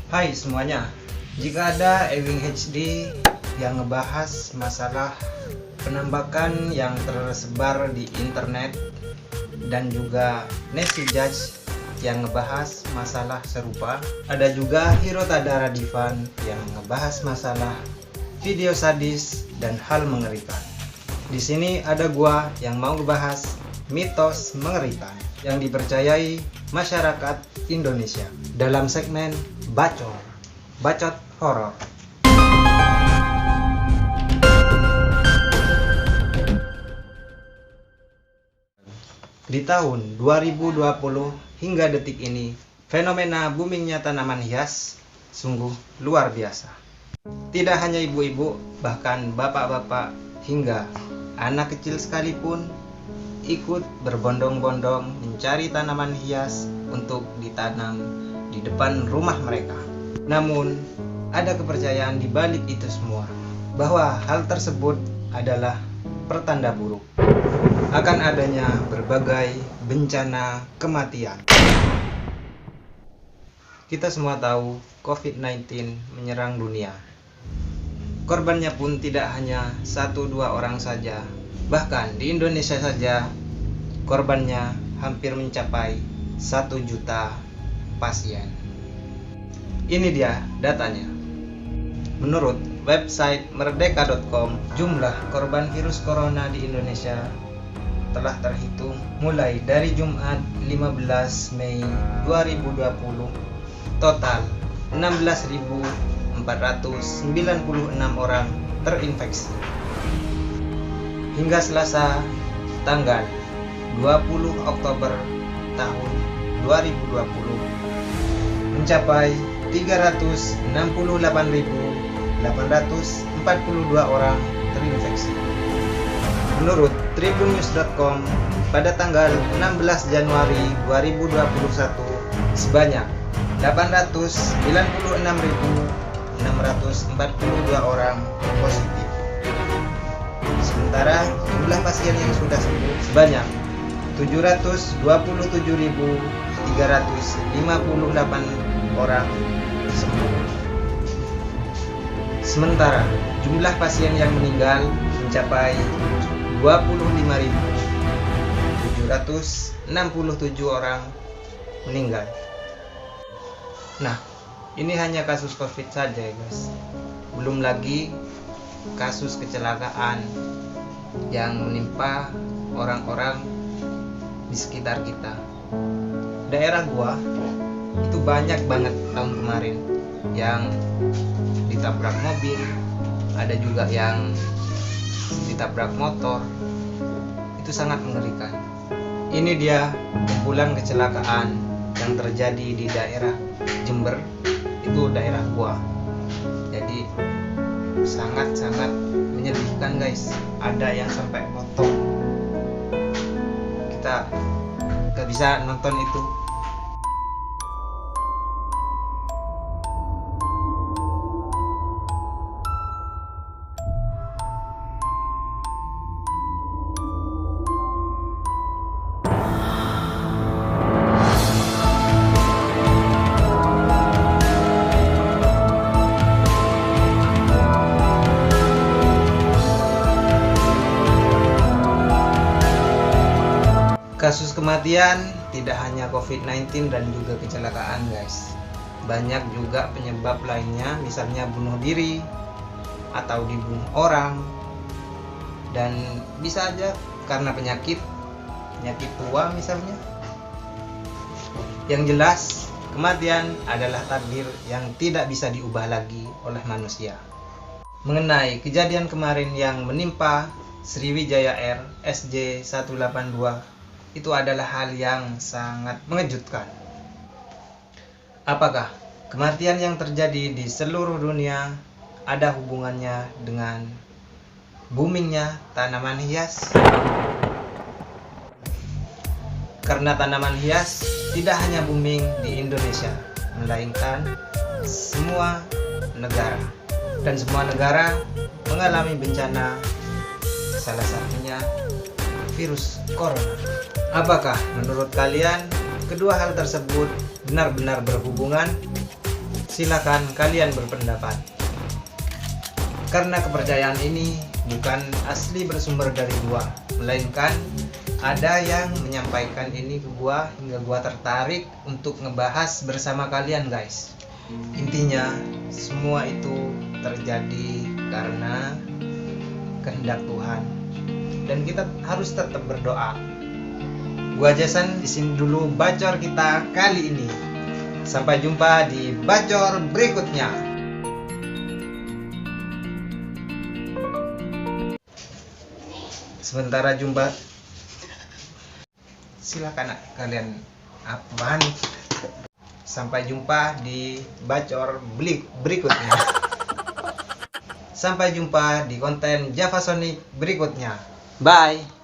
Hai semuanya, jika ada Ewing HD yang ngebahas masalah penampakan yang tersebar di internet dan juga Nancy Judge yang ngebahas masalah serupa, ada juga Hiro Tadara Divan yang ngebahas masalah video sadis dan hal mengerikan. Di sini ada gua yang mau ngebahas mitos mengerikan yang dipercayai masyarakat Indonesia dalam segmen Bacot Horor. Di tahun 2020 hingga detik ini, fenomena boomingnya tanaman hias sungguh luar biasa. Tidak hanya ibu-ibu, bahkan bapak-bapak hingga anak kecil sekalipun ikut berbondong-bondong mencari tanaman hias untuk ditanam di depan rumah mereka. Namun, ada kepercayaan di balik itu semua, bahwa hal tersebut adalah pertanda buruk akan adanya berbagai bencana kematian. Kita semua tahu COVID-19 menyerang dunia. Korbannya pun tidak hanya 1-2 orang saja. Bahkan di Indonesia saja korbannya hampir mencapai 1 juta pasien. Ini dia datanya. Menurut website merdeka.com, jumlah korban virus corona di Indonesia telah terhitung mulai dari Jumat 15 Mei 2020 total 16.496 orang terinfeksi. Hingga Selasa tanggal 20 Oktober tahun 2020 mencapai 368.842 orang terinfeksi. Menurut tribunnews.com, pada tanggal 16 Januari 2021 sebanyak 896.642 orang positif. Sementara jumlah pasien yang sudah sembuh sebanyak 727.358 orang sembuh. Sementara jumlah pasien yang meninggal mencapai 25.767 orang meninggal. Nah, ini hanya kasus COVID saja ya guys. Belum lagi kasus kecelakaan yang menimpa orang-orang di sekitar kita. Daerah gua itu banyak banget tahun kemarin yang ditabrak mobil, ada juga yang ditabrak motor. Itu sangat mengerikan. Ini dia kumpulan kecelakaan yang terjadi di daerah Jember, itu daerah gua. Jadi sangat-sangat menyedihkan guys. Ada yang sampai potong. Kita gak bisa nonton itu. Kasus kematian tidak hanya COVID-19 dan juga kecelakaan guys. Banyak juga penyebab lainnya, misalnya bunuh diri atau dibunuh orang. Dan bisa aja karena penyakit tua misalnya. Yang jelas, kematian adalah takdir yang tidak bisa diubah lagi oleh manusia. Mengenai kejadian kemarin yang menimpa Sriwijaya Air SJ182, itu adalah hal yang sangat mengejutkan. Apakah kematian yang terjadi di seluruh dunia ada hubungannya dengan boomingnya tanaman hias? Karena tanaman hias tidak hanya booming di Indonesia, melainkan semua negara. Dan semua negara mengalami bencana, salah satunya virus corona. Apakah menurut kalian kedua hal tersebut benar-benar berhubungan? Silakan kalian berpendapat. Karena kepercayaan ini bukan asli bersumber dari gua, melainkan ada yang menyampaikan ini ke gua hingga gua tertarik untuk ngebahas bersama kalian, guys. Intinya semua itu terjadi karena kehendak Tuhan dan kita harus tetap berdoa. Gua Jason, di sini dulu bacor kita kali ini. Sampai jumpa di bacor berikutnya. Sementara jumpa, silakan kalian apaan. Sampai jumpa di bacor berikutnya. Sampai jumpa di konten Javasonic berikutnya. Bye.